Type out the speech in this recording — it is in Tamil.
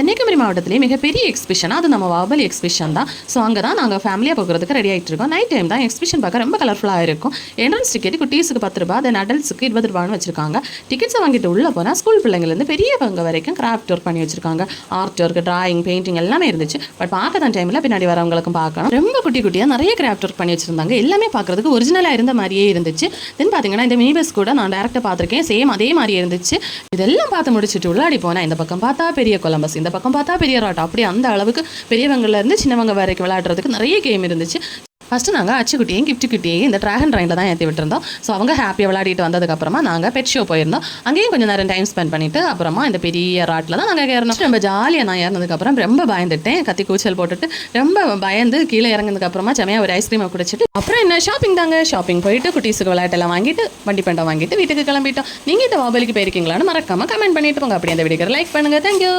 கன்னியாகுமரி மாவட்டத்திலே மிகப்பெரிய எக்ஸிபிஷன் அது நம்ம பாகுபலி எக்ஸிபிஷன் தான். ஸோ அங்கே தான் நாங்கள் ஃபேமிலியாக போகிறதுக்கு ரெடி ஆகிட்டு இருக்கோம். நைட் டைம் தான் எக்ஸிபிஷன் பார்க்க ரொம்ப கலர்ஃபுல்லாக இருக்கும். என்ட்ரன்ஸ் டிக்கெட் குட்டீஸுக்கு 10 ரூபா, தென் அடல்ட்ஸுக்கு 20 ரூபான்னு வச்சிருக்காங்க. டிக்கெட்ஸை வாங்கிட்டு உள்ளே போனால் ஸ்கூல் பிள்ளைங்கலேருந்து பெரியவங்க வரைக்கும் கிராஃப்ட் ஒர்க் பண்ணி வச்சிருக்காங்க. ஆர்ட் ஒர்க், டிராயிங், பெயிண்டிங் எல்லாமே இருந்துச்சு. பட் பார்க்க தான் டைமில் பின்னாடி வரவங்களுக்கும் பார்க்கணும். ரொம்ப குட்டி குட்டியாக நிறைய கிராஃப்ட் ஒர்க் பண்ணி வச்சிருந்தாங்க. எல்லாமே பார்க்குறதுக்கு ஒரிஜினலாக இருந்த மாதிரியே இருந்துச்சு. தென் பார்த்தீங்கன்னா இந்த மினி பஸ் கூட நான் டேரக்டாக பார்த்துருக்கேன். சேம் அதே மாதிரி இருந்துச்சு. இதெல்லாம் பார்த்து முடிச்சுட்டு உள்ளாடி போனால் இந்த பக்கம் பார்த்தா பெரிய கொலம்பஸ், இந்த பக்கம் பார்த்தா பெரிய ராட்டம். அப்படி அந்த அளவுக்கு பெரியவங்கலேருந்து சின்னவங்க வரைக்கும் விளையாடுறதுக்கு நிறைய கேம் இருந்துச்சு. ஃபஸ்ட்டு நாங்கள் அச்சுக்குட்டியையும் கிஃப்ட்டுக்குட்டியையும் இந்த ட்ராகன் ட்ரைனில் தான் ஏற்றி விட்டுருந்தோம். ஸோ அவங்க ஹாப்பியாக விளையாடிட்டு வந்ததுக்கப்புறமா நாங்கள் பெட் ஷோ போயிருந்தோம். அங்கேயும் கொஞ்சம் நேரம் டைம் ஸ்பெண்ட் பண்ணிவிட்டு அப்புறமா இந்த பெரிய ராட்டில் தான் நாங்கள் ஏறணும். ரொம்ப ஜாலியாக நான் ஏறினதுக்கப்புறம் ரொம்ப பயந்துட்டேன். கத்தி கூச்சல் போட்டுட்டு ரொம்ப பயந்து கீழே இறங்கினதுக்கப்புறமா செமையாக ஒரு ஐஸ்கிரீமை குடிச்சிட்டு அப்புறம் என்ன ஷாப்பிங் தாங்க. ஷாப்பிங் போயிட்டு குட்டீஸுக்கு விளையாட்டெல்லாம் வாங்கிட்டு வண்டி பண்டம் வாங்கிட்டு வீட்டுக்கு கிளம்பிட்டோம். நீங்கள் இந்த பாகுபலிக்கு போயிருக்கீங்களான்னு மறக்காமல் கமெண்ட் பண்ணிட்டு போங்க. அப்படி அந்த வீடியோக்கு லைக் பண்ணுங்கள். தேங்க்யூ.